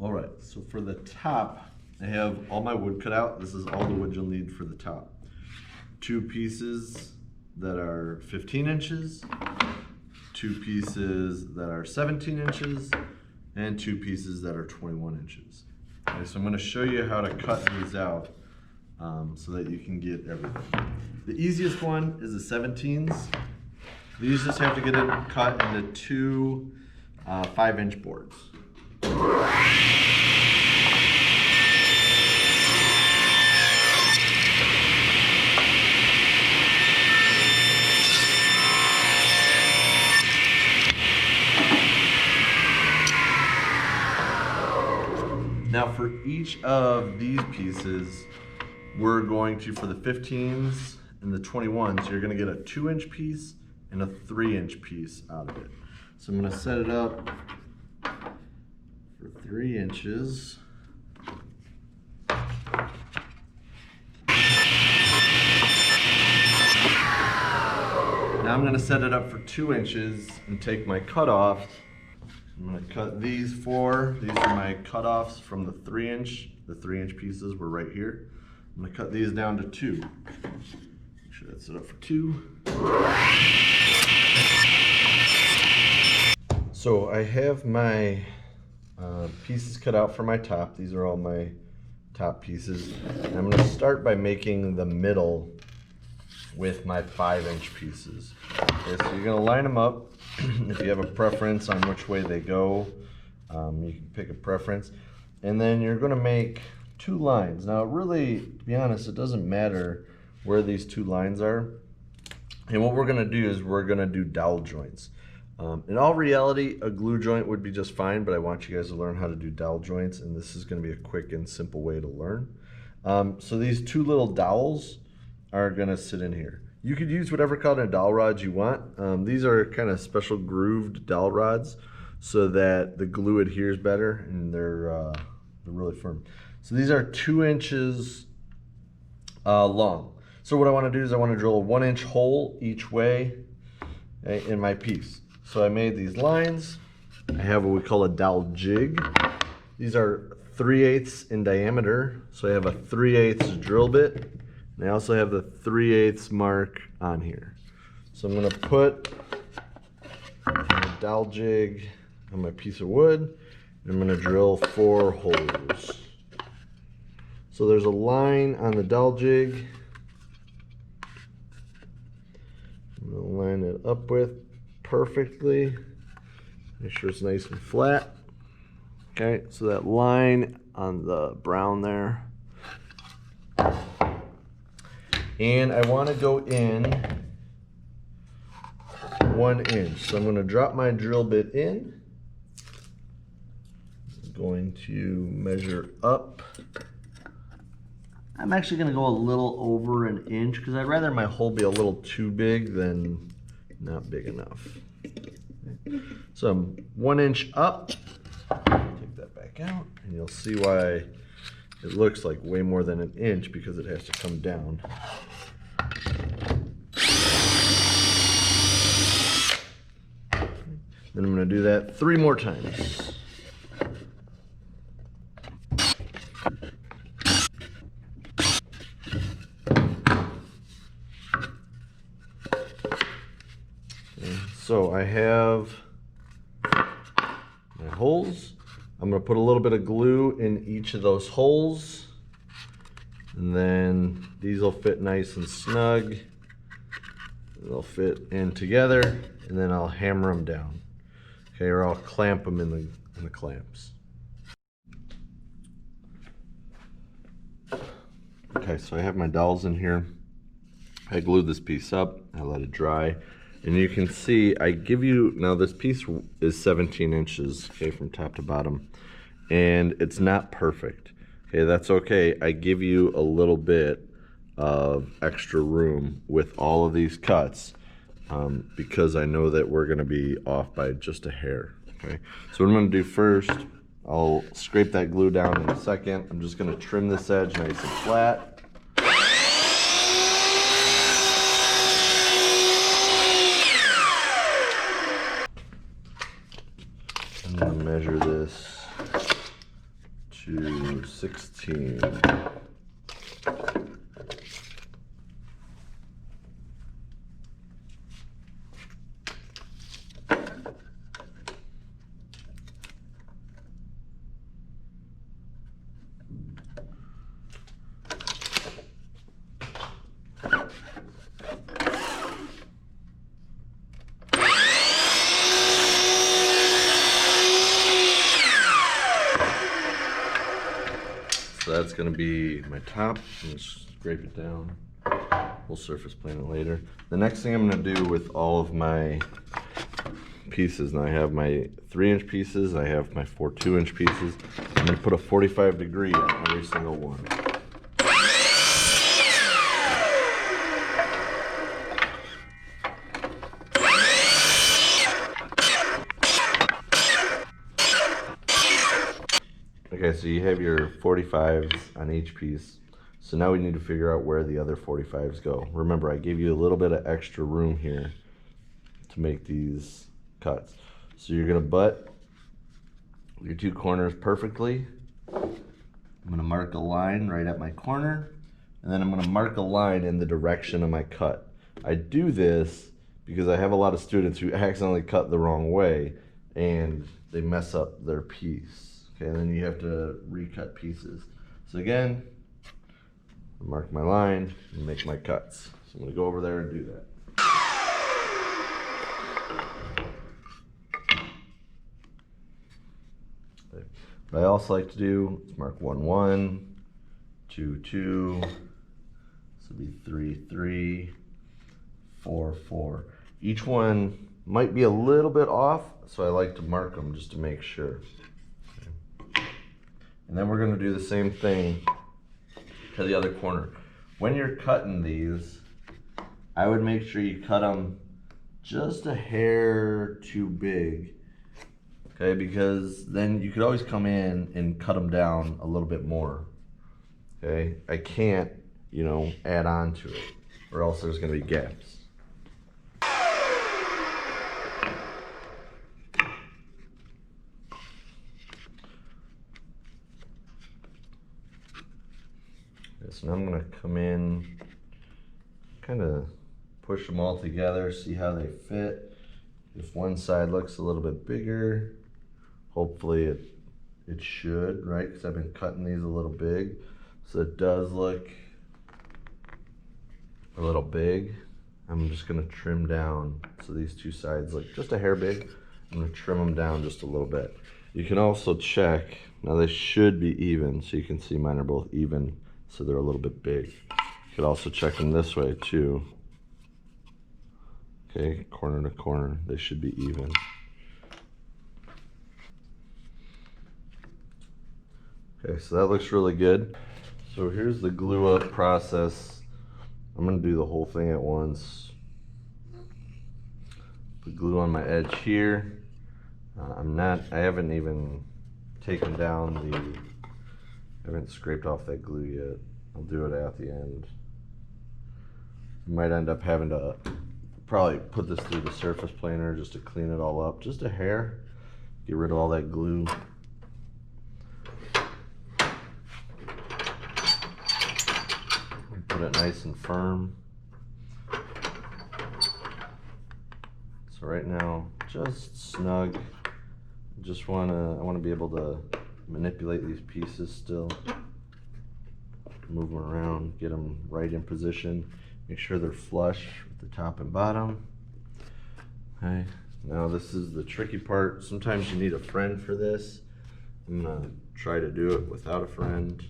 All right, so for the top, I have all my wood cut out. This is all the wood you'll need for the top. 2 pieces that are 15 inches, 2 pieces that are 17 inches, and 2 pieces that are 21 inches. Okay, so I'm going to show you how to cut these out so that you can get everything. The easiest one is the 17s. These just have to get it cut into 2 5-inch boards. Now for each of these pieces, we're going to, for the 15s and the 21s, you're gonna get a 2-inch piece and a 3-inch piece out of it. So I'm gonna set it up for 3 inches. Now I'm gonna set it up for 2 inches and take my cutoff. I'm gonna cut these 4. These are my cutoffs from the 3-inch. The 3-inch pieces were right here. I'm gonna cut these down to 2. Make sure that's set up for 2. So I have my pieces cut out for my top. These are all my top pieces. And I'm gonna start by making the middle with my 5-inch pieces. Okay, so you're gonna line them up. If you have a preference on which way they go, you can pick a preference. And then you're gonna make 2 lines. Now really, to be honest, it doesn't matter where these 2 lines are. And what we're gonna do is we're gonna do dowel joints. In all reality, a glue joint would be just fine, but I want you guys to learn how to do dowel joints, and this is gonna be a quick and simple way to learn. So these 2 little dowels are gonna sit in here. You could use whatever kind of dowel rods you want. These are kind of special grooved dowel rods so that the glue adheres better, and they're really firm. So these are 2 inches long. So what I want to do is I want to drill a 1-inch hole each way in my piece. So I made these lines. I have what we call a dowel jig. These are 3/8 in diameter. So I have a 3/8 drill bit. And I also have the 3/8 mark on here. So I'm gonna put my dowel jig on my piece of wood, and I'm gonna drill 4 holes. So there's a line on the dowel jig. I'm gonna line it up with perfectly. Make sure it's nice and flat. Okay, so that line on the brown there. And I want to go in 1 inch. So I'm going to drop my drill bit in. I'm going to measure up. I'm actually going to go a little over 1 inch because I'd rather my hole be a little too big than not big enough. So I'm 1 inch up. Take that back out, and you'll see why it looks like way more than 1 inch because it has to come down. Then I'm going to do that 3 more times. Okay, so I have my holes. I'm going to put a little bit of glue in each of those holes, and then these will fit nice and snug. They'll fit in together, and then I'll hammer them down. Okay, or I'll clamp them in the clamps. Okay, so I have my dowels in here. I glued this piece up, I let it dry, and you can see I give you, now this piece is 17 inches, okay, from top to bottom, and it's not perfect. Okay, that's okay. I give you a little bit of extra room with all of these cuts because I know that we're gonna be off by just a hair, okay? So what I'm gonna do first, I'll scrape that glue down in a second. I'm just gonna trim this edge nice and flat. I'm gonna measure this 16. So that's going to be my top. I'm going to scrape it down. We'll surface plane it later. The next thing I'm going to do with all of my pieces, now I have my 3-inch pieces, I have my 4 2-inch pieces. I'm going to put a 45 degree on every single one. Okay, so you have your 45s on each piece. So now we need to figure out where the other 45s go. Remember, I gave you a little bit of extra room here to make these cuts. So you're gonna butt your 2 corners perfectly. I'm gonna mark a line right at my corner, and then I'm gonna mark a line in the direction of my cut. I do this because I have a lot of students who accidentally cut the wrong way and they mess up their piece. Okay, and then you have to recut pieces. So again, mark my line and make my cuts. So I'm gonna go over there and do that. Okay. What I also like to do is mark 1 1, 2 2, this would be 3 3, 4 4. Each one might be a little bit off, so I like to mark them just to make sure. And then we're going to do the same thing to the other corner. When you're cutting these, I would make sure you cut them just a hair too big, okay? Because then you could always come in and cut them down a little bit more, okay? I can't, you know, add on to it, or else there's going to be gaps. So now I'm going to come in, kind of push them all together, see how they fit. If one side looks a little bit bigger, hopefully it should, right? Because I've been cutting these a little big. So it does look a little big. I'm just going to trim down so these 2 sides look just a hair big. I'm going to trim them down just a little bit. You can also check, now they should be even, so you can see mine are both even. So they're a little bit big. You could also check them this way too. Okay, corner to corner, they should be even. Okay, so that looks really good. So here's the glue up process. I'm gonna do the whole thing at once. Put glue on my edge here. I haven't even taken down I haven't scraped off that glue yet. I'll do it at the end. I might end up having to probably put this through the surface planer just to clean it all up. Just a hair. Get rid of all that glue. Put it nice and firm. So right now, just snug. I want to be able to manipulate these pieces still. Move them around, get them right in position. Make sure they're flush with the top and bottom. Okay, now this is the tricky part. Sometimes you need a friend for this. I'm gonna try to do it without a friend.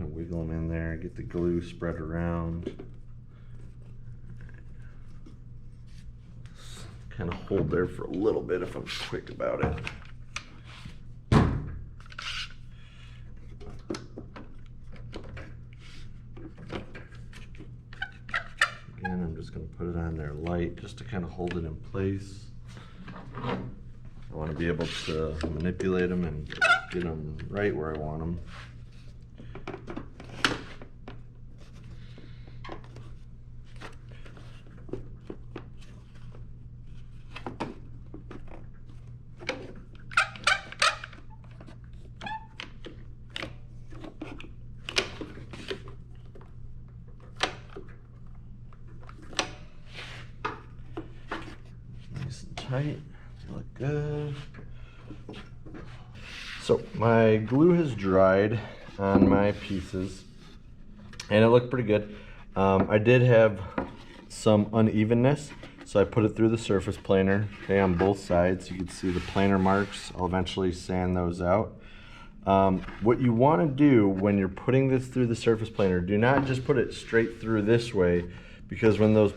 Wiggle them in there, get the glue spread around. kind of hold there for a little bit if I'm quick about it. Again, I'm just going to put it on there light just to kind of hold it in place. I want to be able to manipulate them and get them right where I want them. Tight, they look good. So my glue has dried on my pieces and it looked pretty good. I did have some unevenness, so I put it through the surface planer, okay, on both sides. You can see the planer marks. I'll eventually sand those out. What you want to do when you're putting this through the surface planer, do not just put it straight through this way, because when the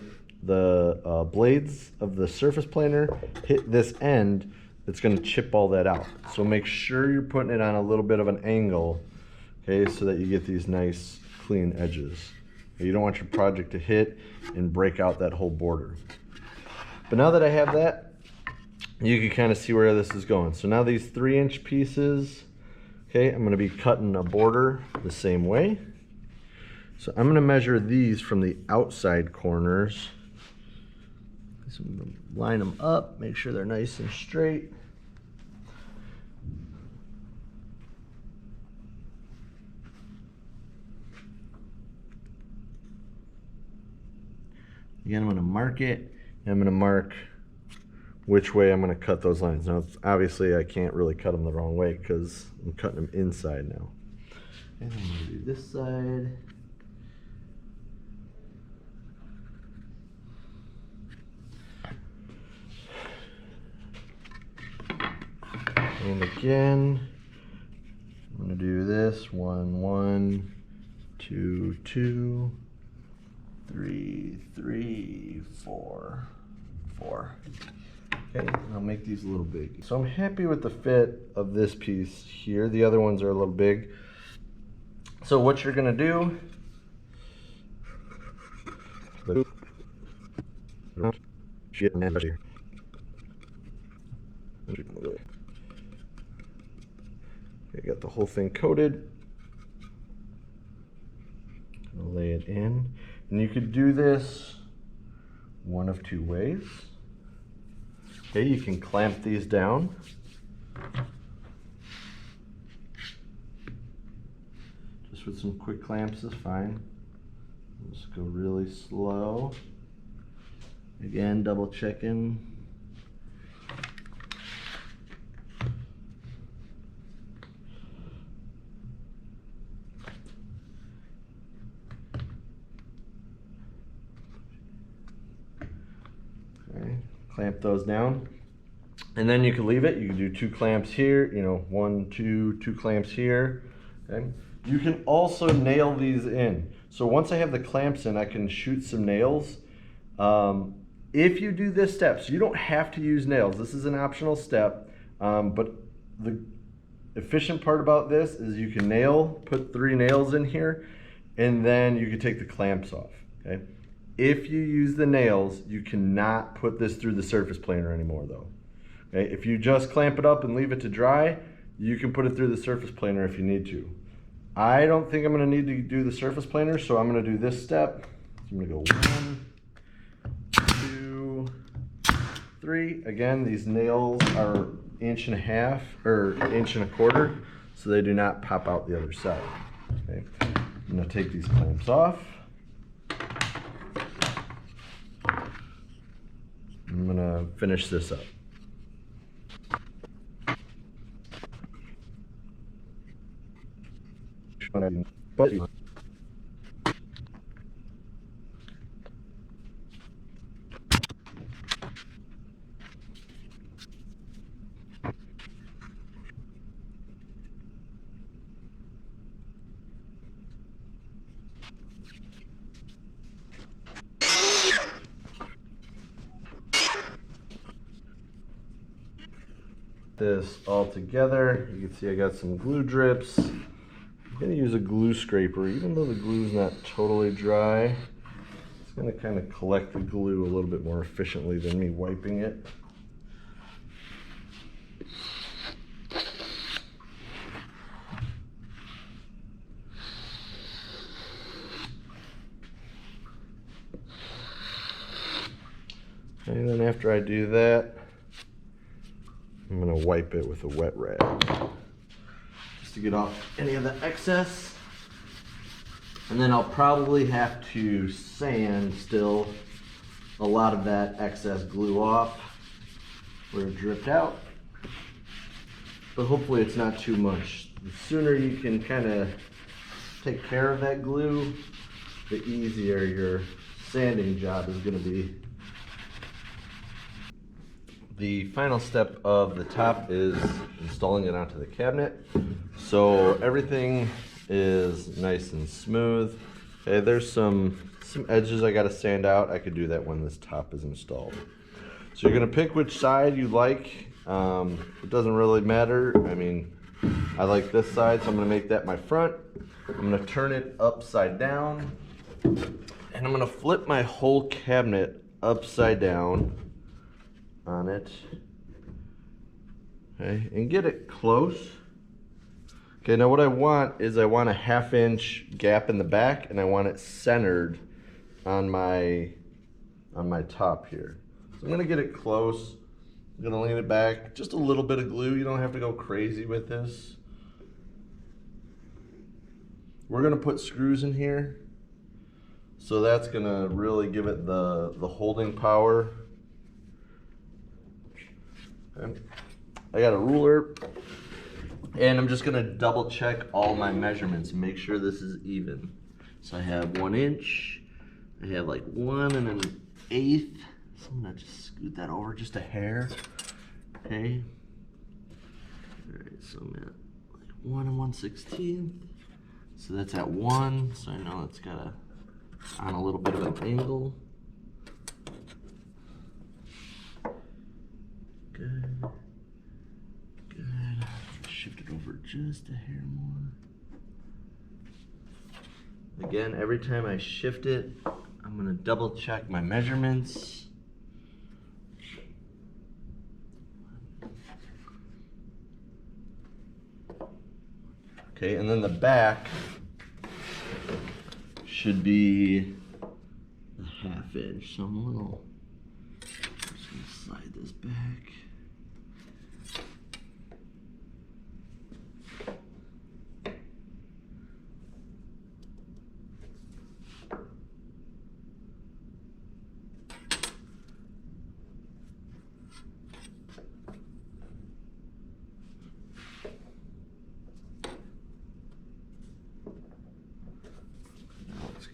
blades of the surface planer hit this end, it's going to chip all that out. So make sure you're putting it on a little bit of an angle, okay, so that you get these nice clean edges. You don't want your project to hit and break out that whole border. But now that I have that, you can kind of see where this is going. So now these 3-inch pieces, okay, I'm going to be cutting a border the same way. So I'm going to measure these from the outside corners. So I'm going to line them up, make sure they're nice and straight. Again, I'm going to mark it, and I'm going to mark which way I'm going to cut those lines. Now, obviously, I can't really cut them the wrong way because I'm cutting them inside now. And I'm going to do this side. And again, I'm going to do this 1, 1, 2, 2, 3, 3, 4, 4. Okay, I'll make these a little big. So I'm happy with the fit of this piece here. The other ones are a little big. So what you're going to do, I got the whole thing coated. I'll lay it in. And you could do this one of 2 ways. Okay, you can clamp these down. Just with some quick clamps is fine. Just go really slow. Again, double checking. Clamp those down, and then you can leave it. You can do 2 clamps here, you know, 1, 2, 2 clamps here. Okay. You can also nail these in. So once I have the clamps in, I can shoot some nails. If you do this step, so you don't have to use nails. This is an optional step, but the efficient part about this is you can put 3 nails in here, and then you can take the clamps off. Okay. If you use the nails, you cannot put this through the surface planer anymore though. Okay? If you just clamp it up and leave it to dry, you can put it through the surface planer if you need to. I don't think I'm going to need to do the surface planer, so I'm going to do this step. So I'm going to go 1, 2, 3. Again, these nails are 1.5 inches or 1.25 inches, so they do not pop out the other side. Okay? I'm going to take these clamps off. I'm gonna finish this up. this all together. You can see I got some glue drips. I'm gonna use a glue scraper, even though the glue's not totally dry. It's gonna kind of collect the glue a little bit more efficiently than me wiping it. And then after I do that, I'm gonna wipe it with a wet rag just to get off any of the excess. And then I'll probably have to sand still a lot of that excess glue off where it dripped out. But hopefully it's not too much. The sooner you can kind of take care of that glue, the easier your sanding job is gonna be. The final step of the top is installing it onto the cabinet. So everything is nice and smooth. Okay, there's some edges I gotta sand out. I could do that when this top is installed. So you're gonna pick which side you like. It doesn't really matter. I mean, I like this side, so I'm gonna make that my front. I'm gonna turn it upside down, and I'm gonna flip my whole cabinet upside down on it, okay, and get it close. Okay, now what I want is I want a 1/2 inch gap in the back, and I want it centered on my top here. So I'm gonna get it close. I'm gonna lean it back, just a little bit of glue. You don't have to go crazy with this. We're gonna put screws in here, so that's gonna really give it the holding power. I got a ruler, and I'm just gonna double check all my measurements and make sure this is even. So I have 1 inch, I have like 1 1/8, so I'm gonna just scoot that over just a hair, okay? All right, so I'm at like 1 1/16, so that's at 1, so I know it's got on a little bit of an angle. Good, good. Shift it over just a hair more. Again, every time I shift it, I'm gonna double check my measurements. Okay, and then the back should be a 1/2 inch, so I'm a little, just gonna slide this back.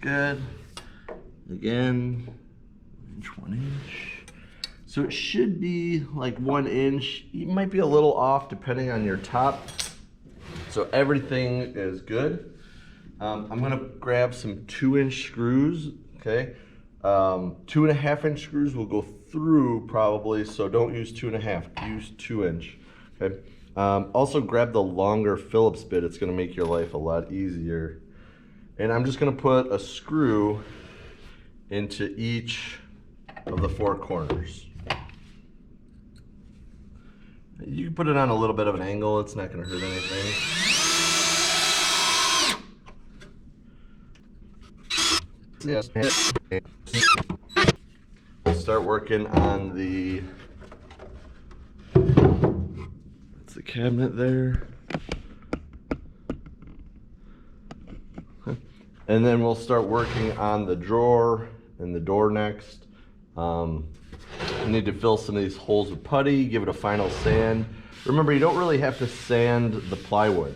Good. Again, 1 inch. So it should be like 1 inch. You might be a little off depending on your top. So everything is good. I'm gonna grab some 2-inch screws, okay? 2 1/2 inch screws will go through probably, so don't use 2 1/2, use 2-inch, okay? Also grab the longer Phillips bit. It's gonna make your life a lot easier. And I'm just gonna put a screw into each of the 4 corners. You can put it on a little bit of an angle, it's not gonna hurt anything. We'll start working on that's the cabinet there. And then we'll start working on the drawer and the door next. We need to fill some of these holes with putty, give it a final sand. Remember, you don't really have to sand the plywood.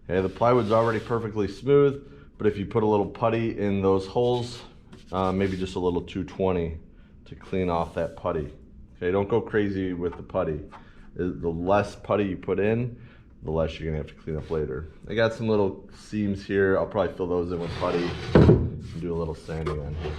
Okay, the plywood's already perfectly smooth, but if you put a little putty in those holes, maybe just a little 220 to clean off that putty. Okay, don't go crazy with the putty. The less putty you put in, the less you're gonna have to clean up later. I got some little seams here. I'll probably fill those in with putty and do a little sanding on here.